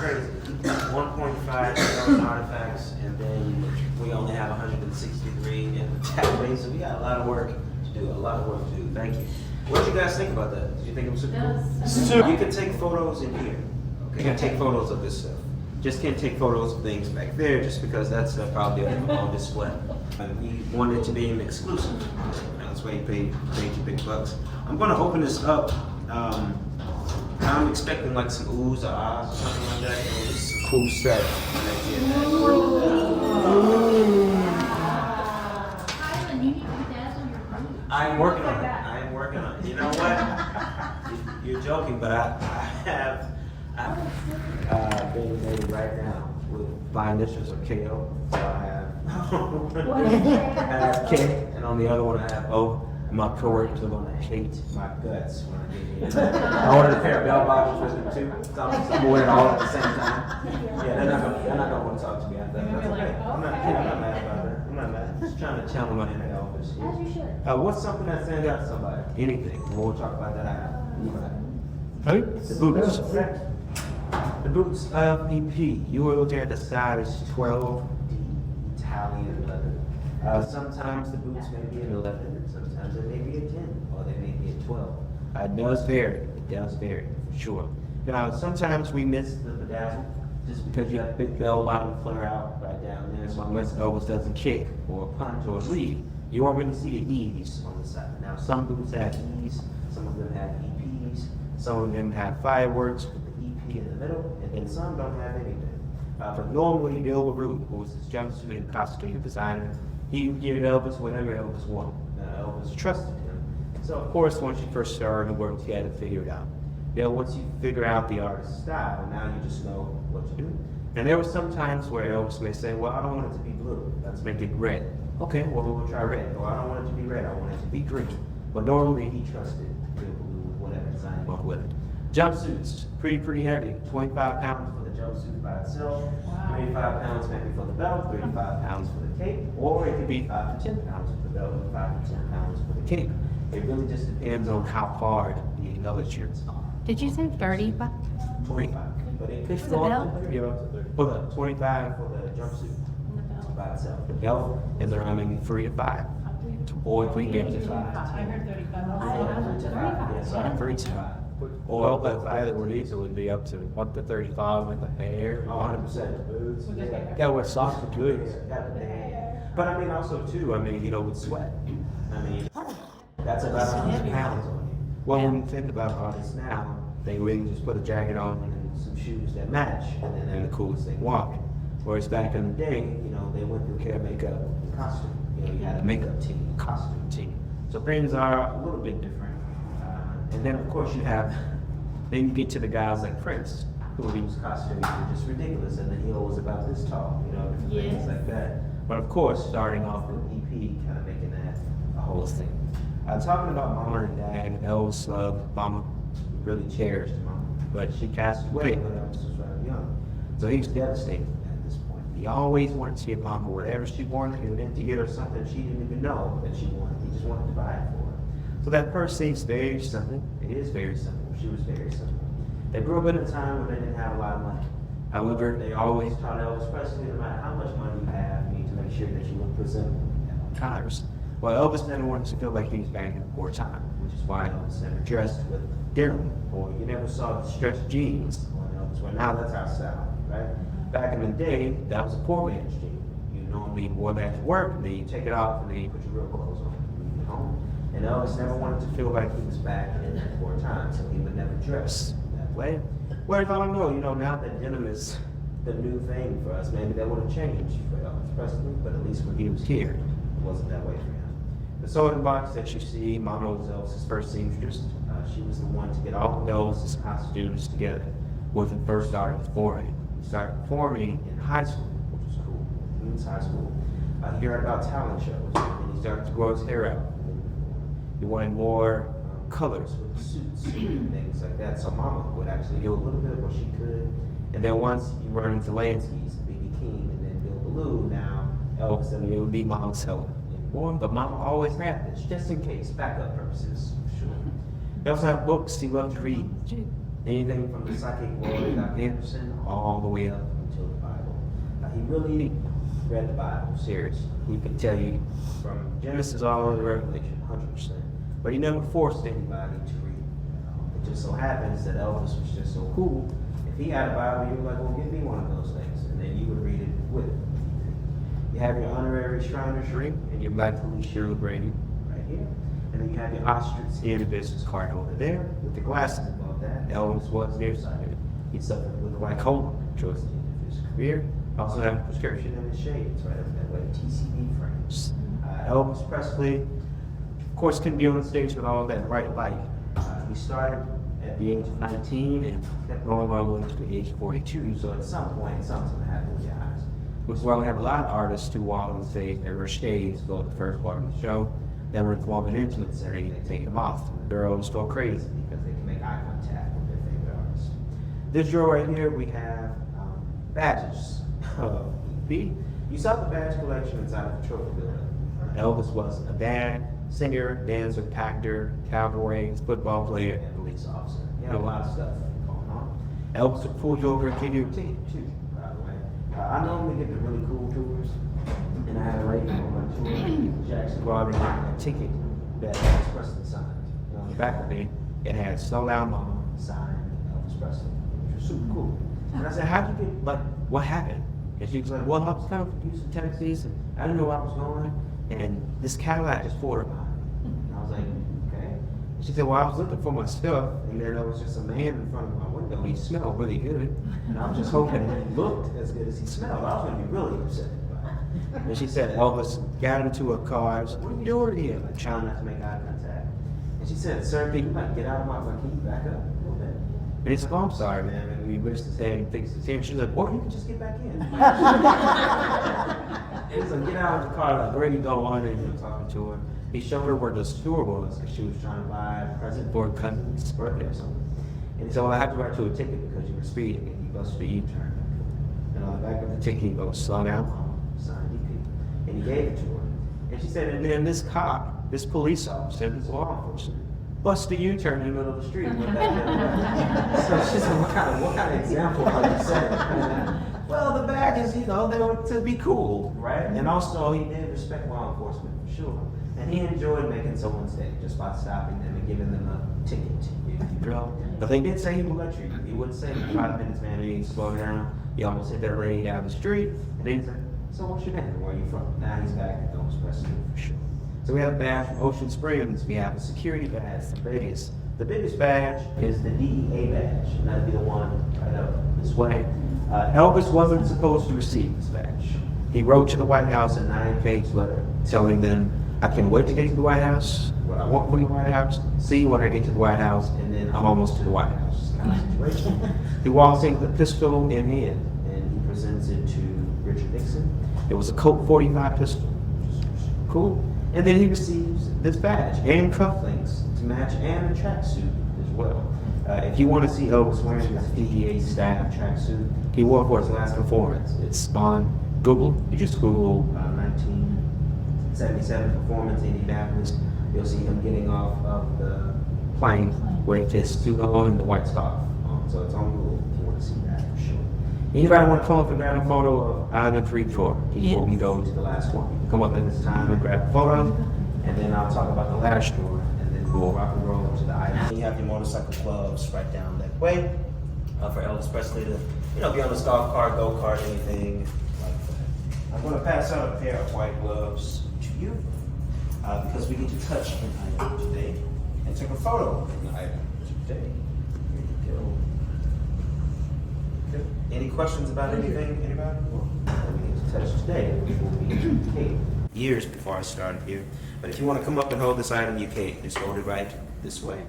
crazy. 1.5 million artifacts, and then we only have 163 in the database, so we got a lot of work to do. Thank you. What did you guys think about that? Did you think it was super cool? Super. You can take photos in here. Okay, you can take photos of this stuff. Just can't take photos of things back there, just because that's probably on display. And we wanted it to be an exclusive. That's why you paid your big bucks. I'm gonna open this up. I'm expecting like some oohs or ahs or something like that. It's a cool set. Kylan, you need to bedazzle your boots. I'm working on it. You know what? You're joking, but I have been made right now with my initials are KO. So I have K, and on the other one I have O. My coworkers are gonna hate my guts when I get here. I ordered a pair of bell bottoms with them too. So I'm wearing it all at the same time. Yeah, they're not gonna want to talk to me after that. That's okay. I'm not mad about that. I'm not mad. Just trying to channel my inner Elvis. As you should. What's something that stands out to somebody? Anything. We'll talk about that after. Hey? The boots. The boots of EP. You were looking at the size 12 Italian leather. Sometimes the boots may be an 11, sometimes it may be a 10, or they may be a 12. It does vary, for sure. Now, sometimes we miss the bedazzle, just because you have a big bell bottom flare out right down there, so unless it always doesn't kick, or punch, or lead, you won't really see the E's on the side. Now, some boots have E's, some of them have EPs, some of them have fireworks with the EP in the middle, and then some don't have anything. But normally, Bill LaRue, who was his jumpsuit and costume designer, he would give Elvis whatever Elvis wanted. Elvis trusted him. So of course, once you first started the work, you had to figure it out. Then once you figure out the artist's style, now you just know what to do. And there were some times where Elvis may say, well, I don't want it to be blue. Let's make it red. Okay, well, we'll try red. Or I don't want it to be red. I want it to be green. But normally, he trusted Bill Blue with whatever design he went with it. Jumpsuits, pretty heavy. 25 pounds for the jumpsuit by itself. 25 pounds maybe for the belt, 35 pounds for the cape, or it could be 5 to 10 pounds for the belt and 5 to 10 pounds for the cape. It really just depends on how hard the embellishments are. Did you say 30? 25. But it could For the belt? For the 25 for the jumpsuit by itself. The belt is around 3 to 5. Or 3 to 5. I heard 35. Yeah, sorry, 3 to 5. Well, if either were these, it would be up to 35 with the hair. 100% the boots. Yeah, with socks and boots. But I mean, also too, with sweat. That's about 100 pounds on you. Well, when you think about artists now, they really just put a jacket on and some shoes that match, and then they're the coolest thing walking. Whereas back in the day, they went through hair, makeup, and costume. You had a makeup team, costume team. So things are a little bit different. And then, of course, then you get to the guys like Prince, who these costumes were just ridiculous, and the heel was about this tall, different things like that. But of course, starting off with EP, kind of making that a whole thing. Talking about Mama and Dad, Elvis loved Mama, really cherished Mama, but she passed away when Elvis was very young. So he was devastated at this point. He always wanted to get Mama whatever she wanted, and then to get her something she didn't even know that she wanted. He just wanted to buy it for her. So that first seems very simple. It is very simple. She was very simple. They grew up in a time when they didn't have a lot of money. However, they always taught Elvis Presley, no matter how much money you have, you need to make sure that you look presentable at all times. Well, Elvis never wanted to feel like he was back in wartime, which is why Elvis never dressed with denim, or you never saw the stretched jeans on Elvis. Well, now that's our style, right? Back in the day, that was a poor man's jean. You normally wore that to work, and then you take it off, and then you put your real clothes on when you get home. And Elvis never wanted to feel like he was back in that poor time, so he would never dress that way. Whereas I don't know, now that denim is the new thing for us, maybe that would have changed for Elvis Presley, but at least when he was here, it wasn't that way for him. The sewing box that you see, Mama was Elvis's first seamstress. She was the one to get all of Elvis's costumes together with the first artist for him. He started performing in high school, which was cool. He was high school. He heard about talent shows, and he started to grow his hair out. He wanted more colors with the suits and things like that. So Mama would actually do a little bit of what she could. And then once you run into Lansky's, B.B. King, and then Bill Ballou, now Elvis, it would be Mama's help. But Mama always had this, just in case, backup purposes, for sure. He also had books he loved to read. Anything from the psychic Lloyd Anderson all the way up until the Bible. He really read the Bible seriously. He can tell you from Genesis all the way to Revelation, 100%. But he never forced anybody to read. It just so happens that Elvis was just so cool. If he had a Bible, you were like, well, give me one of those things. And then you would read it with it. You have your honorary Shriners ring and your black police shield rating right here. And then you have your ostrich skin business card over there with the glasses above that. Elvis was nearsighted. He suffered with glaucoma towards the end of his career. Also have a prescription in his shades right up that way, TCD frames. Elvis Presley, of course, couldn't be on the stage with all that bright light. He started at the age of 19 and kept going all the way to the age of 42. So at some point, something happened with your eyes. Which is why we have a lot of artists who walk on stage, they wear shades, go to the first part of the show. Then we're performing instruments and they take them off. Girls go crazy because they can make eye contact with their favorite artist. This drawer right here, we have badges. You saw the badge collection inside of the trophy building. Elvis was a band, singer, dancer, actor, cowboy, football player, and police officer. He had a lot of stuff going on. Elvis would pull you over and give you a ticket too, by the way. I normally get the really cool tours, and I had a rating on my tour. Jackson brought me a ticket that Elvis Presley signed. And on the back of it, it had "Slow Down Mama" signed Elvis Presley, which was super cool. And I said, how'd you get, like, what happened? And she was like, well, I was coming from Houston, Texas, and I didn't know where I was going, and this Cadillac is Florida. And I was like, okay. And she said, well, I was looking for my stuff, and there was just a man in front of my window, and he smelled really good, and I was just hoping he looked as good as he smelled. I was going to be really upset about it. And she said, Elvis got into a car. I was like, what are you doing here? I'm trying not to make eye contact. And she said, sir, can you like get out of my car? Can you back up a little bit? And he said, oh, I'm sorry, man. And we wish to say and fix the tape. She's like, or you can just get back in. He's like, get out of the car. Like, where you go on? And you're talking to her. He showed her where the store was because she was trying to buy a present for her cousin's birthday or something. And he said, well, I have to write you a ticket because you were speeding and you busted the U-turn. And on the back of the ticket, he goes, slow down, Mama, sign DP. And he gave it to her. And she said, and then this cop, this police officer, this law enforcement, bust the U-turn in the middle of the street. So she said, what kind of example are you setting? Well, the badge is, they were to be cool, right? And also, he did respect law enforcement for sure. And he enjoyed making someone's day just by stopping them and giving them a ticket. But they did say he would let you. He would say, 5 minutes, man, you need to slow down. He almost hit that lady down the street. And then he said, so what's your name? Where are you from? Now he's back at Elvis Presley for sure. So we have a badge from Ocean Springs. We have a security badge from Vegas. The biggest badge is the DEA badge, and that'd be the one right up this way. Elvis wasn't supposed to receive this badge. He wrote to the White House a 9-page letter telling them, I can't wait to get to the White House, what I want from the White House, see when I get to the White House, and then I'm almost to the White House kind of situation. He walks in with the pistol in hand, and he presents it to Richard Nixon. It was a Colt 45 pistol, which is cool. And then he receives this badge and cufflinks to match and a tracksuit as well. If you want to see Elvis wearing his DEA staff tracksuit, he wore for his last performance. It's on Google. You just Google 1977 performance in Indianapolis. You'll see him getting off of the plane with his suit on and the white scarf on. So it's on Google if you want to see that for sure. Anybody want to come up and grab a photo of Island 3-4 before we go to the last one? You can come up at this time and grab a photo, and then I'll talk about the last tour, and then we'll rock and roll up to the island. You have your motorcycle clubs right down that way for Elvis Presley to, be on this golf cart, go-kart, anything like that. I'm going to pass out a pair of white gloves to you because we get to touch an item today and take a photo of an item today. Here you go. Any questions about anything, anybody? Well, we get to touch today before we came. Years before I started here. But if you want to come up and hold this item, you can. Just hold it right this way.